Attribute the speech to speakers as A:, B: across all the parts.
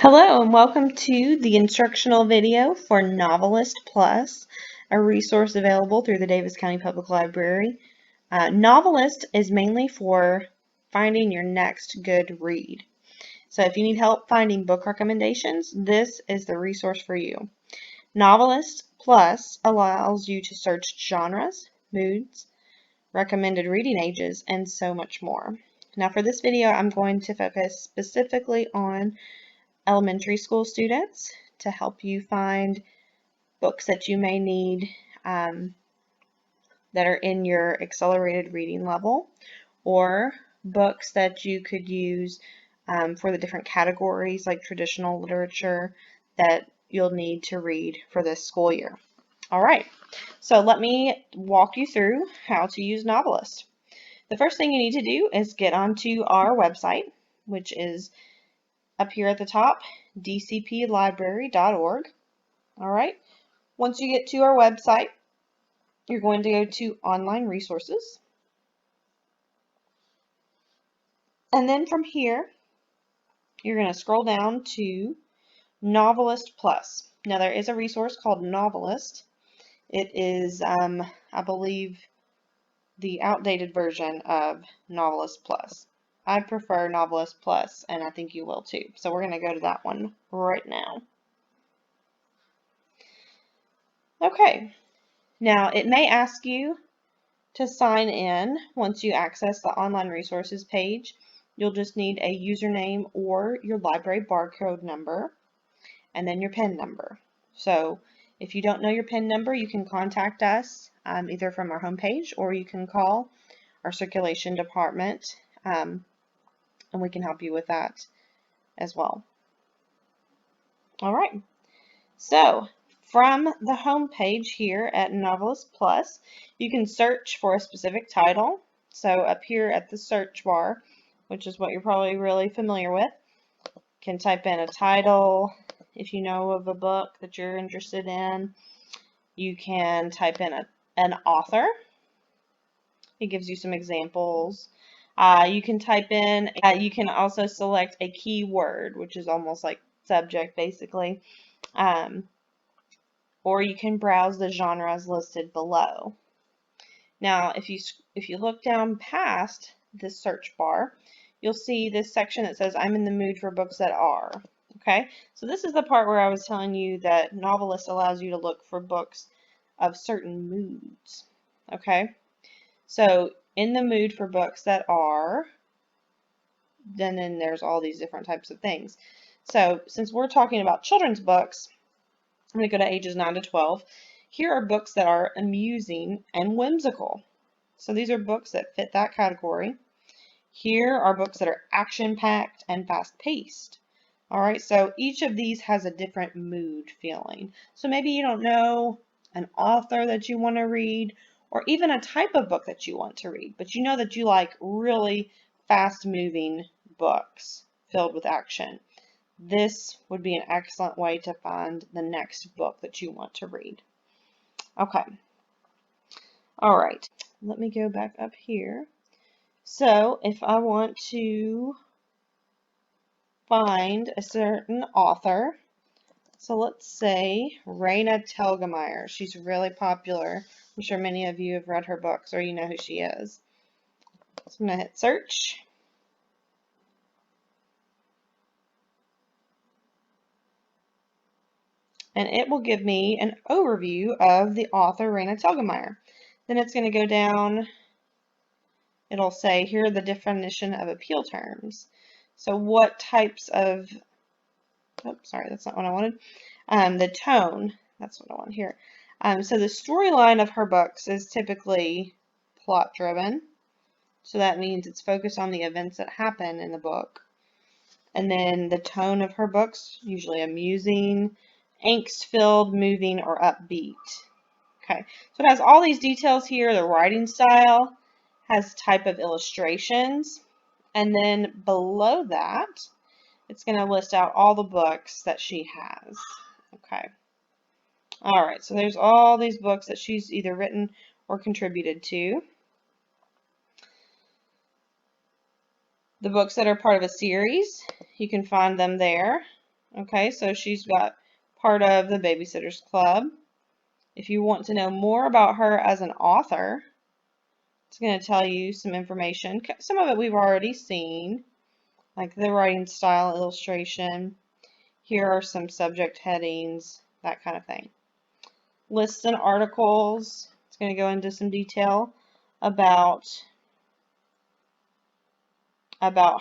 A: Hello and welcome to the instructional video for NoveList Plus, a resource available through the Davis County Public Library. NoveList is mainly for finding your next good read. So if you need help finding book recommendations, this is the resource for you. NoveList Plus allows you to search genres, moods, recommended reading ages, and so much more. Now for this video, I'm going to focus specifically on elementary school students to help you find books that you may need that are in your accelerated reading level, or books that you could use for the different categories like traditional literature that you'll need to read for this school year. All right, so let me walk you through how to use NoveList. The first thing you need to do is get onto our website, which is up here at the top, dcplibrary.org. All right. Once you get to our website, you're going to go to online resources. And then from here, you're going to scroll down to NoveList Plus. Now there is a resource called NoveList. It is, I believe, the outdated version of NoveList Plus. I prefer NoveList Plus, and I think you will too. So we're going to go to that one right now. Okay, now it may ask you to sign in once you access the online resources page. You'll just need a username or your library barcode number, and then your PIN number. So if you don't know your PIN number, you can contact us either from our homepage, or you can call our circulation department, and we can help you with that as well. All right, so from the home page here at NoveList Plus, you can search for a specific title. So up here at the search bar, which is what you're probably really familiar with, you can type in a title. If you know of a book that you're interested in, you can type in an author. It gives you some examples. You can type in, you can also select a keyword, which is almost like subject basically. Or you can browse the genres listed below. Now, if you look down past this search bar, you'll see this section that says, I'm in the mood for books that are. Okay, so this is the part where I was telling you that NoveList allows you to look for books of certain moods. Okay, so in the mood for books that are, then there's all these different types of things. So since we're talking about children's books, I'm going to go to ages 9 to 12. Here are books that are amusing and whimsical. So these are books that fit that category. Here are books that are action-packed and fast-paced. All right, so each of these has a different mood feeling. So maybe you don't know an author that you want to read, or even a type of book that you want to read, but you know that you like really fast-moving books filled with action. This would be an excellent way to find the next book that you want to read. Okay. All right. Let me go back up here. So if I want to find a certain author, so let's say Raina Telgemeier. She's really popular. I'm sure many of you have read her books or you know who she is. So I'm going to hit search. And it will give me an overview of the author Raina Telgemeier. Then it's going to go down. It'll say here are the definition of appeal terms. So what types of, oops, sorry, that's not what I wanted. The tone, that's what I want here. So the storyline of her books is typically plot driven. So that means it's focused on the events that happen in the book. And then the tone of her books, usually amusing, angst-filled, moving, or upbeat. Okay, so it has all these details here. The writing style has type of illustrations, and then below that, it's going to list out all the books that she has. Okay. All right, so there's all these books that she's either written or contributed to. The books that are part of a series, you can find them there. Okay, so she's got part of the Babysitters Club. If you want to know more about her as an author, it's going to tell you some information. Some of it we've already seen, like the writing style, illustration. Here are some subject headings, that kind of thing. Lists and articles. It's going to go into some detail about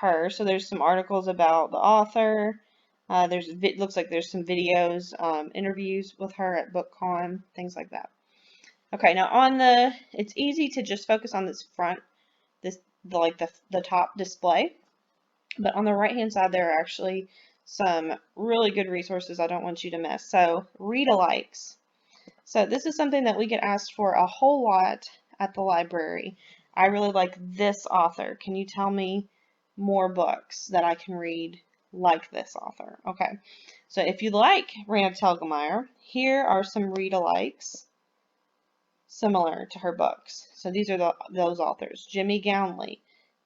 A: her. So there's some articles about the author. Looks like there's some videos, interviews with her at BookCon, things like that. Okay, now it's easy to just focus on this front, the top display, but on the right hand side there are actually some really good resources I don't want you to miss. So read-alikes. So this is something that we get asked for a whole lot at the library. I really like this author. Can you tell me more books that I can read like this author? Okay, so if you like Raina Telgemeier, here are some read-alikes similar to her books. So these are those authors: Jimmy Gownley,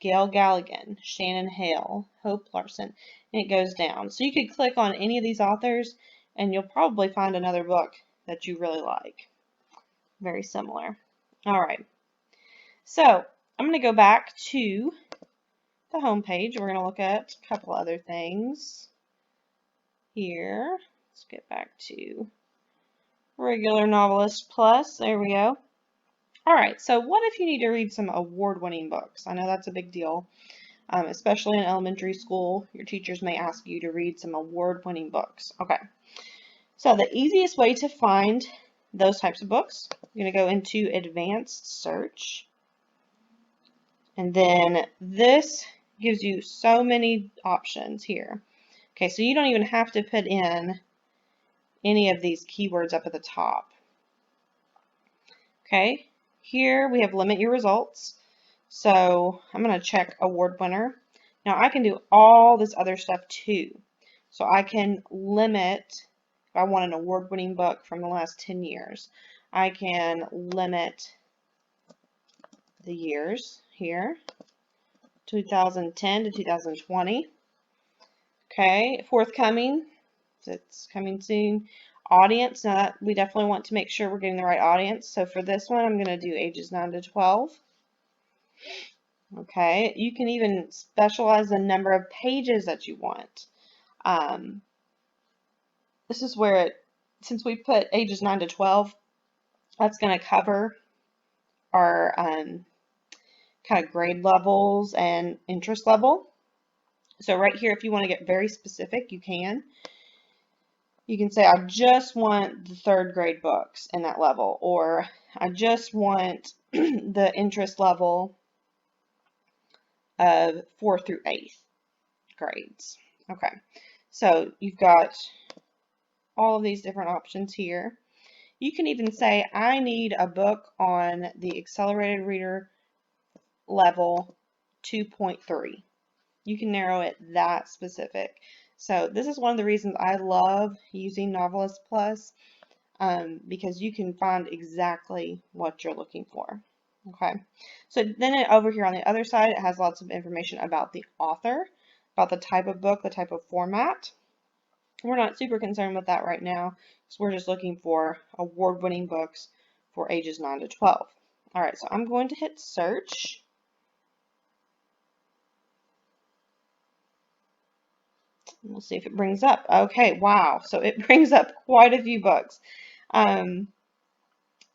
A: Gail Galligan, Shannon Hale, Hope Larson, and it goes down. So you could click on any of these authors and you'll probably find another book that you really like. Very similar. All right. So I'm going to go back to the home page. We're going to look at a couple other things here. Let's get back to regular NoveList Plus. There we go. All right. So what if you need to read some award-winning books? I know that's a big deal. Especially in elementary school, your teachers may ask you to read some award-winning books. Okay, so the easiest way to find those types of books, you're going to go into advanced search, and then this gives you so many options here. Okay, so you don't even have to put in any of these keywords up at the top. Okay, here we have limit your results. So I'm going to check award winner. Now I can do all this other stuff too. So I can limit, if I want an award-winning book from the last 10 years, I can limit the years here, 2010 to 2020. Okay, forthcoming, it's coming soon. Audience, now that we definitely want to make sure we're getting the right audience. So for this one, I'm going to do ages 9 to 12. Okay, you can even specialize the number of pages that you want. This is where since we put ages 9 to 12, that's going to cover our kind of grade levels and interest level. So right here, if you want to get very specific, you can. You can say, I just want the 3rd grade books in that level, or I just want the interest level of 4th through 8th grades. Okay, so you've got all of these different options here. You can even say, I need a book on the accelerated reader level 2.3. You can narrow it that specific. So this is one of the reasons I love using NoveList Plus, because you can find exactly what you're looking for. Okay, so then over here on the other side, it has lots of information about the author, about the type of book, the type of format. We're not super concerned with that right now, because we're just looking for award-winning books for ages 9 to 12. All right, so I'm going to hit search. We'll see if it brings up. Okay, wow. So it brings up quite a few books.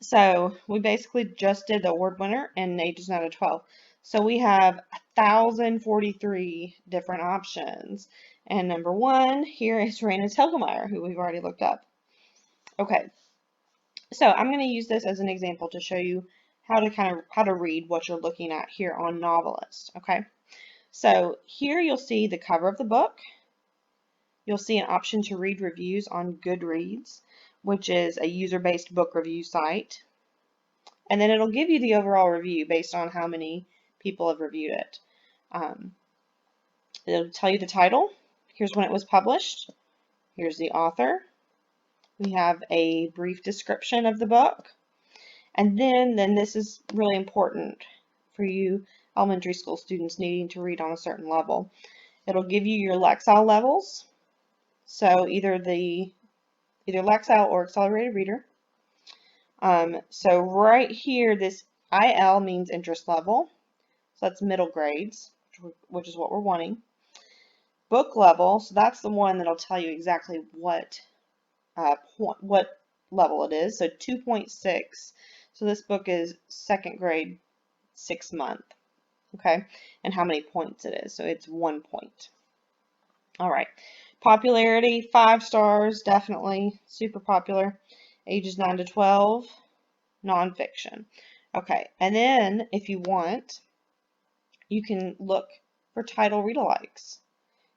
A: So we basically just did the award winner and ages 9 to 12. So we have 1,043 different options. And number 1 here is Raina Telgemeier, who we've already looked up. Okay, so I'm going to use this as an example to show you how to read what you're looking at here on NoveList. Okay, so here you'll see the cover of the book. You'll see an option to read reviews on Goodreads, which is a user-based book review site. And then it'll give you the overall review based on how many people have reviewed it. It'll tell you the title. Here's when it was published. Here's the author. We have a brief description of the book. And then this is really important for you elementary school students needing to read on a certain level. It'll give you your Lexile levels. So either Lexile or Accelerated Reader. So right here, this IL means interest level. So that's middle grades, which is what we're wanting. Book level, so that's the one that'll tell you exactly what level it is. So 2.6. So this book is second grade, 6th month. Okay, and how many points it is. So it's 1 point. All right. Popularity, 5 stars, definitely super popular. Ages 9 to 12, nonfiction. Okay, and then if you want, you can look for title read-alikes.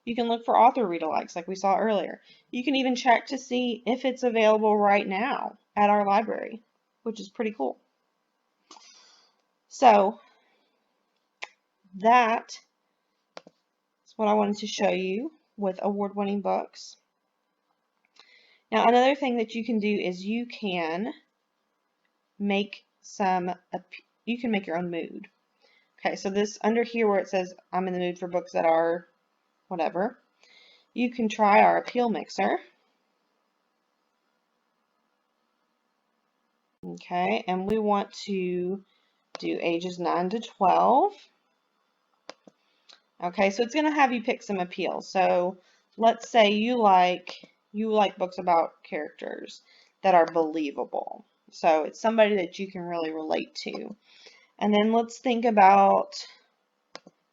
A: You can look for author read-alikes like we saw earlier. You can even check to see if it's available right now at our library, which is pretty cool. So that is what I wanted to show you with award-winning books. Now, another thing that you can do is you can make your own mood. Okay, so this under here where it says I'm in the mood for books that are whatever, you can try our appeal mixer. Okay, and we want to do ages 9 to 12. Okay, so it's going to have you pick some appeals. So let's say you like books about characters that are believable. So it's somebody that you can really relate to. And then let's think about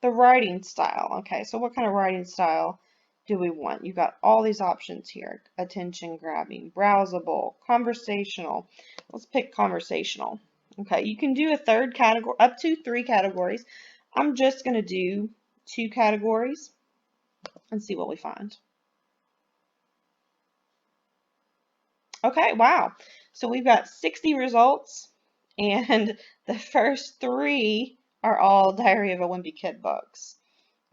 A: the writing style. Okay, so what kind of writing style do we want? You've got all these options here. Attention grabbing, browsable, conversational. Let's pick conversational. Okay, you can do a third category, up to 3 categories. I'm just going to do 2 categories and see what we find. Okay, wow. So we've got 60 results, and the first 3 are all Diary of a Wimpy Kid books.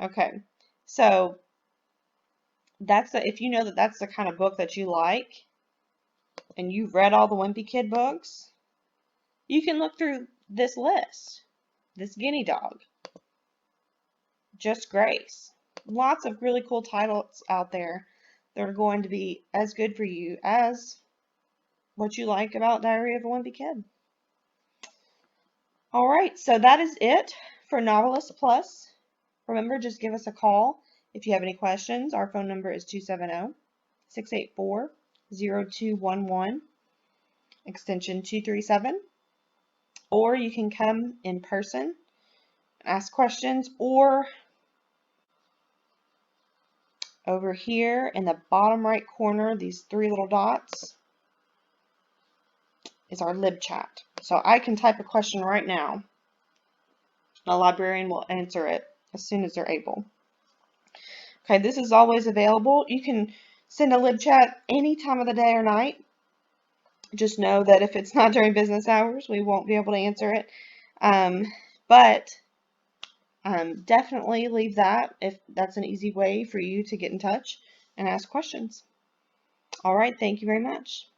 A: Okay, so if you know that that's the kind of book that you like, and you've read all the Wimpy Kid books, you can look through this list. This Guinea Dog, Just Grace. Lots of really cool titles out there that are going to be as good for you as what you like about Diary of a Wimpy Kid. All right, so that is it for NoveList Plus. Remember, just give us a call if you have any questions. Our phone number is 270-684-0211, extension 237. Or you can come in person, ask questions, or over here in the bottom right corner, these 3 little dots is our lib chat. So I can type a question right now. A librarian will answer it as soon as they're able. Okay, this is always available. You can send a lib chat any time of the day or night. Just know that if it's not during business hours, we won't be able to answer it. But definitely leave that if that's an easy way for you to get in touch and ask questions. All right, thank you very much.